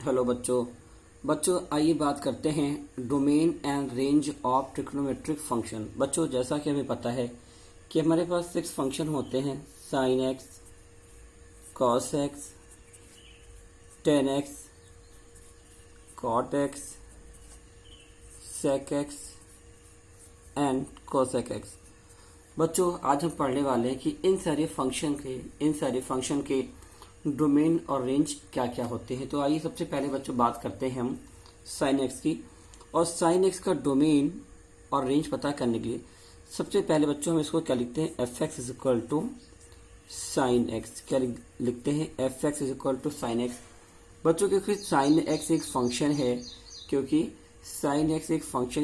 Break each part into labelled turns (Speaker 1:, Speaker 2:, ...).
Speaker 1: Hello बच्चों आइए बात करते हैं domain and range of trigonometric function. बच्चों जैसा कि हमें पता है कि हमारे पास 6 फंक्शन होते हैं, sine X, cos X, tan X, cot X, sec X and cosec X. बच्चों आज हम पढ़ने वाले हैं कि इन सारे फंक्शन के डोमेन और रेंज क्या क्या होते हैं। तो आइए सबसे पहले बच्चों बात करते हैं हम साइन एक्स की। और साइन एक्स का डोमेन और रेंज पता करने के लिए सबसे पहले बच्चों हम इसको क्या लिखते हैं, F X is equal to sine X. क्या लिखते हैं, F X is equal to sine X. बच्चों क्योंकि साइन एक्स एक फंक्शन है,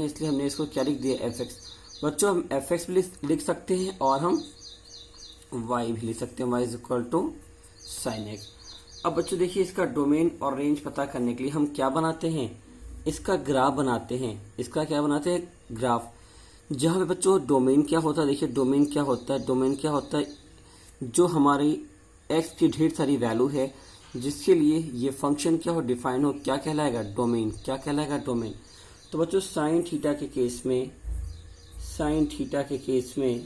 Speaker 1: इसलिए हमने इसको क्या लिख दिया, एफ एक्स। बच्चों हम एफ एक्स भी लिख सकते हैं और हम वाई भी लिख सकते हैं, Y is equal to sine X. अब बच्चों देखिए इसका डोमेन और रेंज पता करने के लिए हम क्या बनाते हैं, इसका ग्राफ बनाते हैं। इसका क्या बनाते हैं, ग्राफ। जहां पे बच्चों डोमेन क्या होता है, देखिए डोमेन क्या होता है जो हमारी एक्स की ढेर सारी वैल्यू है जिसके लिए ये फंक्शन क्या हो, डिफाइन हो, क्या कहलाएगा, डोमेन। क्या कहलाएगा, डोमेन। तो बच्चों साइन थीटा के केस में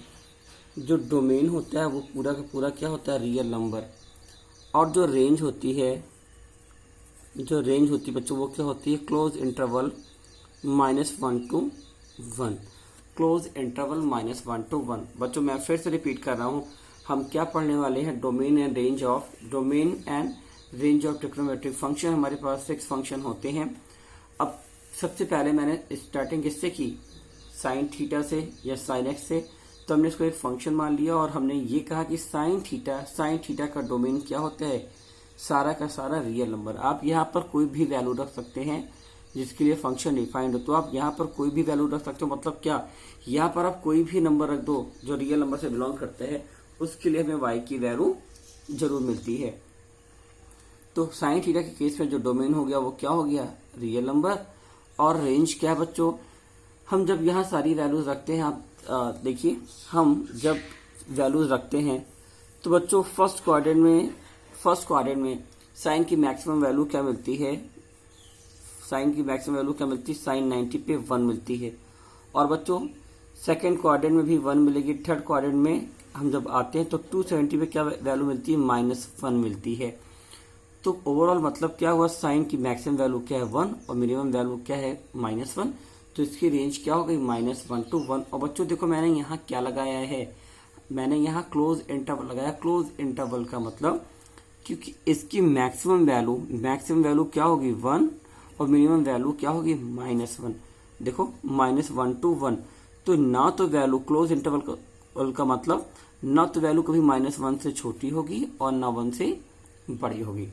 Speaker 1: जो डोमेन होता है वो पूरा का पूरा क्या होता है, रियल नंबर। और जो रेंज होती है बच्चों वो क्या होती है, close interval -1 to 1। Close interval -1 to 1। बच्चों मैं फिर से रिपीट कर रहा हूँ, हम क्या पढ़ने वाले हैं, domain and range of trigonometric function. हमारे पास 6 फंक्शन होते हैं। अब सबसे पहले मैंने स्टार्टिंग किससे की, साइन थीटा से या साइन एक्स से। तो हमने इसको एक फंक्शन मान लिया और हमने ये कहा कि साइन थीटा का डोमेन क्या होता है, सारा का सारा रियल नंबर। आप यहाँ पर कोई भी वैल्यू रख सकते हैं जिसके लिए फंक्शन डिफाइंड हो। तो आप यहाँ पर कोई भी वैल्यू रख सकते हो, मतलब क्या, यहाँ पर आप कोई भी नंबर रख दो जो रियल नंबर से बिलोंग करते हैं, उसके लिए हमें वाई की वैल्यू जरूर मिलती है। तो साइन थीटा के केस में जो डोमेन हो गया वो क्या हो गया, रियल नंबर। और रेंज क्या है बच्चों, हम जब यहाँ सारी वैल्यूज रखते हैं, आप देखिए हम जब वैल्यूज रखते हैं तो बच्चों फर्स्ट क्वाड्रेंट में साइन की मैक्सिमम वैल्यू क्या मिलती है, साइन 90 पे 1 मिलती है। और बच्चों सेकंड क्वाड्रेंट में भी 1 मिलेगी। थर्ड क्वाड्रेंट में हम जब आते हैं तो 270 पे क्या वैल्यू मिलती है, -1 मिलती है। तो ओवरऑल मतलब क्या हुआ, साइन की मैक्सिमम वैल्यू क्या है, 1 और मिनिमम वैल्यू क्या है, -1। तो इसकी रेंज क्या हो गई, -1 to 1। और बच्चों देखो मैंने यहाँ क्या लगाया है, मैंने यहाँ क्लोज इंटरवल लगाया। क्लोज इंटरवल का मतलब क्योंकि इसकी मैक्सिमम वैल्यू क्या होगी, 1 और मिनिमम वैल्यू क्या होगी, -1। देखो -1 to 1। तो ना तो वैल्यू क्लोज इंटरवल का मतलब ना तो वैल्यू कभी -1 से छोटी होगी और ना 1 से बड़ी होगी।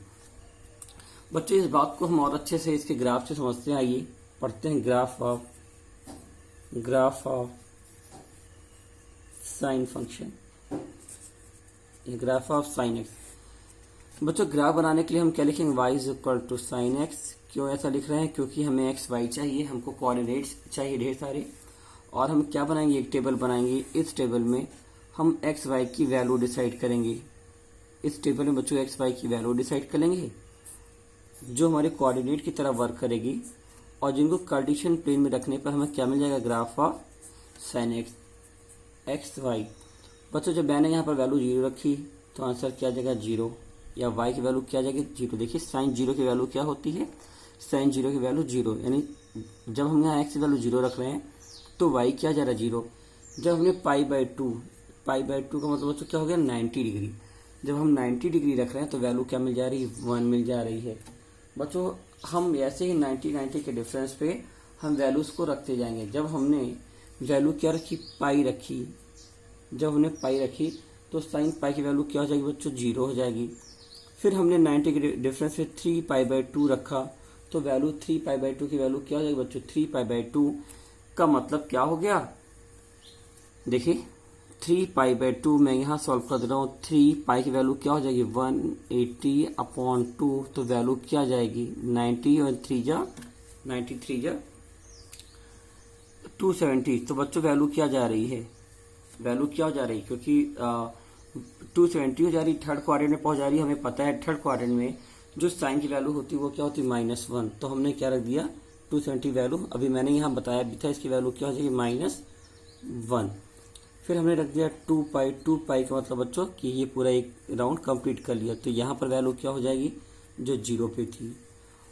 Speaker 1: बच्चों इस बात को हम और अच्छे से इसके ग्राफ से समझते हैं। आइए पढ़ते हैं graph of sine function, graph of sine X. बच्चों ग्राफ बनाने के लिए हम क्या लिखेंगे, y is equal to sine X. क्यों ऐसा लिख रहे हैं, क्योंकि हमें एक्स वाई चाहिए, हमको कोऑर्डिनेट्स चाहिए ढेर सारे। और हम क्या बनाएंगे, एक टेबल बनाएंगे। इस टेबल में हम एक्स वाई की वैल्यू डिसाइड करेंगे। इस टेबल में बच्चों एक्स वाई की वैल्यू डिसाइड करेंगे जो हमारे कोऑर्डिनेट की तरह वर्क करेगी और जिनको कार्टेशियन प्लेन में रखने पर हमें क्या मिल जाएगा, graph of sine X Y. बच्चों जब मैंने यहाँ पर वैल्यू 0 रखी तो आंसर क्या आ जाएगा, 0। या y की वैल्यू क्या आ जाएगी, 0। देखिए साइन 0 की वैल्यू क्या होती है, साइन 0 की वैल्यू 0। यानी जब हम यहाँ x की वैल्यू 0 रख रहे हैं तो y क्या जा रहा है, 0। जब हमने π/2 का मतलब बच्चों क्या हो गया, 90 डिग्री। जब हम 90 डिग्री रख रहे हैं तो वैल्यू क्या मिल जा रही है, 1 मिल जा रही है। बच्चों हम ऐसे ही 90 के डिफरेंस पे हम वैल्यूज को रखते जाएंगे। जब हमने वैल्यू क्या रखी, पाई रखी, तो साइन पाई की वैल्यू क्या हो जाएगी बच्चों, 0 हो जाएगी। फिर हमने 90 के डिफरेंस पे 3π/2 रखा तो वैल्यू 3π/2 की वैल्यू क्या हो जाएगी बच्चों, 3π/2 का मतलब क्या हो गया, देखिए 3π/2 मैं यहाँ सॉल्व कर दे रहा हूँ। 3π की वैल्यू क्या हो जाएगी, 180/2। तो वैल्यू क्या जाएगी, 90 और 3 जा 270। तो बच्चों वैल्यू क्या जा रही है, क्योंकि 270 हो जा रही, थर्ड क्वाड्रेंट में पहुंच जा रही है। हमें पता है थर्ड क्वाड्रेंट में जो साइन की वैल्यू होती है वो क्या होती है -1, तो हमने क्या रख दिया 270 वैल्यू। अभी मैंने यहाँ बताया भी था इसकी वैल्यू क्या हो जाएगी -1। फिर हमने रख दिया 2 पाई का मतलब बच्चों कि ये पूरा एक राउंड कंप्लीट कर लिया, तो यहाँ पर वैल्यू क्या हो जाएगी जो 0 पे थी।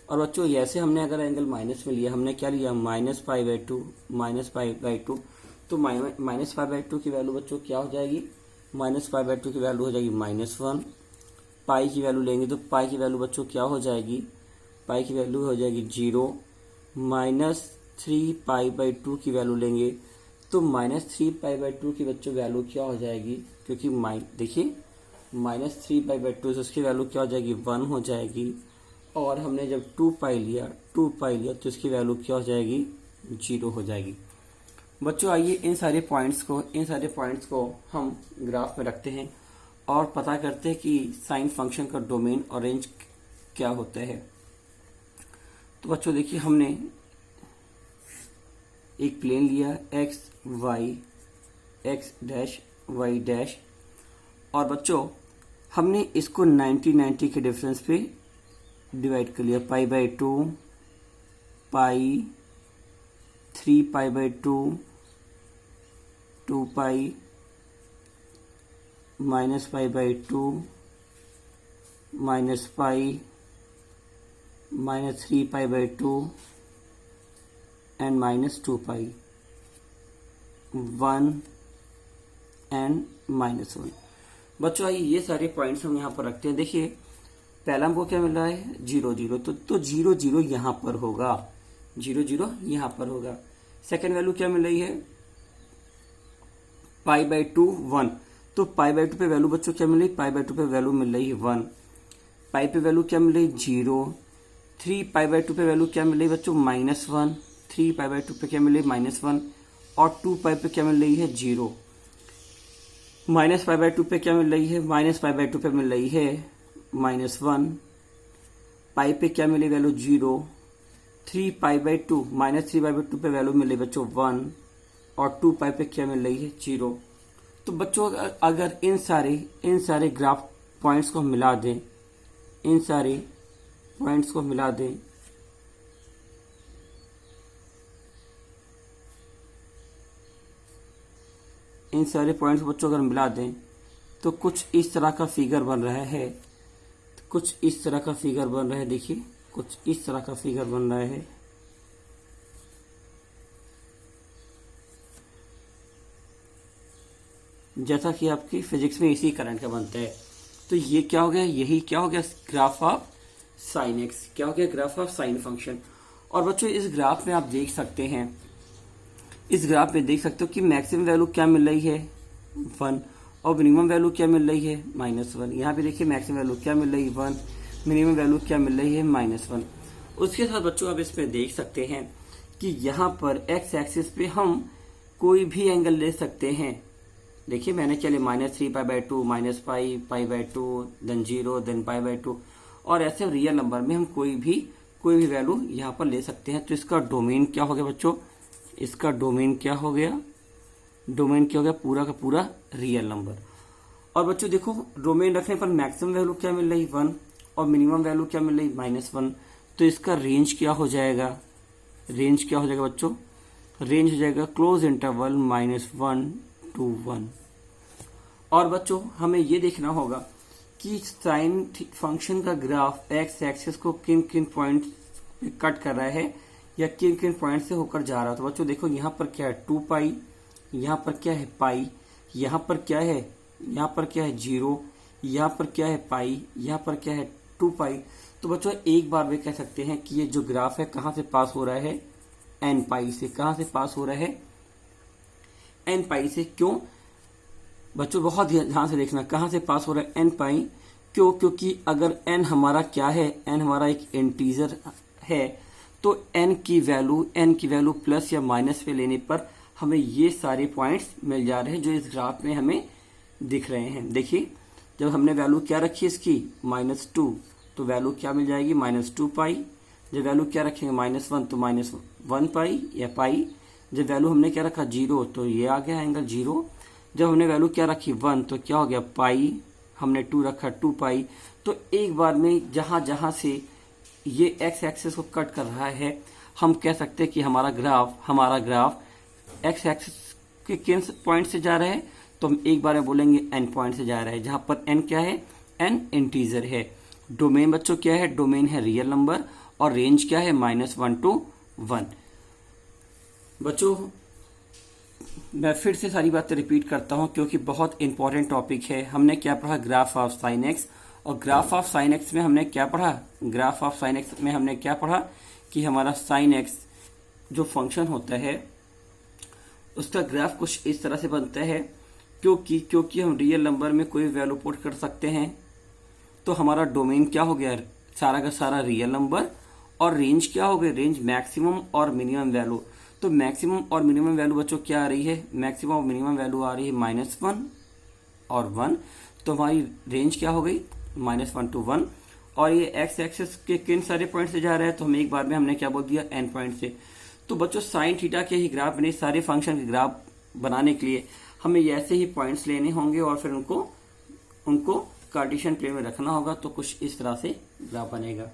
Speaker 1: और बच्चों ऐसे हमने अगर एंगल माइनस में लिया, हमने क्या लिया -π/2, तो -π/2 की वैल्यू बच्चों क्या हो जाएगी, -π/2 की वैल्यू हो जाएगी -1। पाई की वैल्यू लेंगे तो पाई की वैल्यू बच्चों क्या हो जाएगी, पाई की वैल्यू हो जाएगी 0। -3π/2 की वैल्यू लेंगे तो -3π/2 की बच्चों वैल्यू क्या हो जाएगी, क्योंकि देखिए -3π/2 से उसकी वैल्यू क्या हो जाएगी 1 हो जाएगी। और हमने जब 2 लिया तो इसकी वैल्यू क्या हो जाएगी 0 हो जाएगी। बच्चों आइए इन सारे पॉइंट्स को हम ग्राफ में रखते हैं और पता करते हैं कि साइन फंक्शन का डोमेन और रेंज क्या होता है। तो बच्चों देखिए हमने एक प्लेन लिया x डैश y डैश, और बच्चों हमने इसको 90 के डिफरेंस पे डिवाइड कर लिया, π/2 पाई 3π/2 2 पाई -π/2 -पाई -3π/2 and -2 पाई 1 and -1। बच्चों आइए ये सारे पॉइंट्स हम यहाँ पर रखते हैं। देखिए पहला हमको क्या मिल रहा है 0 0, तो 0 0 यहाँ पर होगा, 0 0 यहाँ पर होगा। सेकेंड वैल्यू क्या मिल रही है π/2 1, तो π/2 पे वैल्यू बच्चों क्या मिल रही है, π/2 पे वैल्यू मिल रही है 1। पाई पे वैल्यू क्या मिल रही है 0। 3π/2 पे वैल्यू क्या मिल रही है बच्चों -1, 3π/2 पे क्या मिल रही है -1, और 2 पे क्या मिल रही है 0। -π/2 पे क्या मिल रही है, -π/2 पे मिल रही है -1। पाई पे क्या मिली वैल्यू 0। 3π/2 -3π/2 पे वैल्यू मिल रही बच्चों 1, और 2 पे क्या मिल रही है 0। तो बच्चों अगर इन सारे ग्राफ पॉइंट्स को मिला दें, इन सारे पॉइंट्स को मिला दें, इन सारे पॉइंट्स बच्चों अगर मिला दें तो कुछ इस तरह का फिगर बन रहा है, कुछ इस तरह का फिगर बन रहा है। देखिए कुछ इस तरह का फिगर बन रहा है। जैसा कि आपकी फिजिक्स में इसी करंट का बनता है। तो ये क्या हो गया, यही क्या हो गया ग्राफ ऑफ साइन एक्स, क्या हो गया ग्राफ ऑफ साइन फंक्शन। और बच्चों इस ग्राफ में आप देख सकते हैं, इस ग्राफ में देख सकते हो कि मैक्सिमम वैल्यू क्या मिल रही है 1, और मिनिमम वैल्यू क्या मिल रही है -1। यहाँ पे देखिए मैक्सिमम वैल्यू क्या मिल रही है 1, मिनिमम वैल्यू क्या मिल रही है -1। उसके साथ बच्चों आप इसमें देख सकते हैं कि यहाँ पर एक्स एक्सिस पे हम कोई भी एंगल ले सकते हैं। देखिए मैंने चले -3π/2 -π/2 देन 0 देन π/2, और ऐसे रियल नंबर में हम कोई भी वैल्यू यहाँ पर ले सकते हैं। तो इसका डोमेन क्या हो गया बच्चों, इसका डोमेन क्या हो गया, डोमेन क्या हो गया पूरा का पूरा रियल नंबर। और बच्चों देखो डोमेन रखने पर मैक्सिमम वैल्यू क्या मिल रही 1, और मिनिमम वैल्यू क्या मिल रही -1। तो इसका रेंज क्या हो जाएगा, रेंज क्या हो जाएगा बच्चों, रेंज हो जाएगा क्लोज इंटरवल -1 to 1। और बच्चों हमें ये देखना होगा कि साइन फंक्शन का ग्राफ एक्स एक्सिस को किन किन पॉइंट पे कट कर रहा है या किन किन पॉइंट से होकर जा रहा है। तो बच्चों देखो यहाँ पर क्या है 2 पाई, यहाँ पर क्या है पाई, यहाँ पर क्या है, यहाँ पर क्या है 0, यहाँ पर क्या है पाई, यहाँ पर क्या है 2 पाई। तो बच्चों एक बार वे कह सकते हैं कि ये जो ग्राफ है कहाँ से पास हो रहा है, n पाई से। कहाँ से पास हो रहा है, n पाई से। क्यों बच्चों बहुत ध्यान से देखना, कहाँ से पास हो रहा है n पाई, क्यों, क्योंकि अगर n हमारा क्या है, n हमारा एक इंटीजर है, तो n की वैल्यू प्लस या माइनस पे लेने पर हमें ये सारे पॉइंट्स मिल जा रहे हैं जो इस ग्राफ में हमें दिख रहे हैं। देखिए जब हमने वैल्यू क्या रखी इसकी -2, तो वैल्यू क्या मिल जाएगी -2 पाई। जब वैल्यू क्या रखेंगे -1, तो -1 पाई या पाई। जब वैल्यू हमने क्या रखा 0, तो ये आ गया एंगल 0। जब हमने वैल्यू क्या रखी 1, तो क्या हो गया पाई हमने 2 रखा 2 पाई। तो एक बार में जहां जहां से ये एक्स एक्सिस को कट कर रहा है, हम कह सकते हैं कि हमारा ग्राफ एक्स एक्सिस के किन पॉइंट से जा रहा है, तो हम एक बार में बोलेंगे एन पॉइंट से जा रहा है, जहां पर एन क्या है, एन इंटीजर है। डोमेन बच्चों क्या है, डोमेन है रियल नंबर, और रेंज क्या है, -1 to 1। बच्चों मैं फिर से सारी बातें रिपीट करता हूं क्योंकि बहुत इंपॉर्टेंट टॉपिक है। हमने क्या पढ़ा, ग्राफ ऑफ साइन एक्स, और ग्राफ ऑफ साइन एक्स में हमने क्या पढ़ा, ग्राफ ऑफ साइन एक्स में हमने क्या पढ़ा कि हमारा साइन एक्स जो फंक्शन होता है उसका ग्राफ कुछ इस तरह से बनता है, क्योंकि हम रियल नंबर में कोई वैल्यू पुट कर सकते हैं, तो हमारा डोमेन क्या हो गया, सारा का सारा रियल नंबर, और रेंज क्या हो गई, रेंज मैक्सिमम और मिनिमम वैल्यू। तो मैक्सिमम और मिनिमम वैल्यू बच्चों क्या आ रही है, मैक्सिमम और मिनिमम वैल्यू आ रही है -1 और 1, तो हमारी रेंज क्या हो गई, -1 to 1। और ये एक्स एक्सिस के किन सारे पॉइंट से जा रहा है, तो हम एक बार में हमने क्या बोल दिया, एन पॉइंट से। तो बच्चों साइन थीटा के ही ग्राफ बने, सारे फंक्शन के ग्राफ बनाने के लिए हमें ऐसे ही पॉइंट्स लेने होंगे और फिर उनको कार्टेशियन प्लेन में रखना होगा, तो कुछ इस तरह से ग्राफ बनेगा।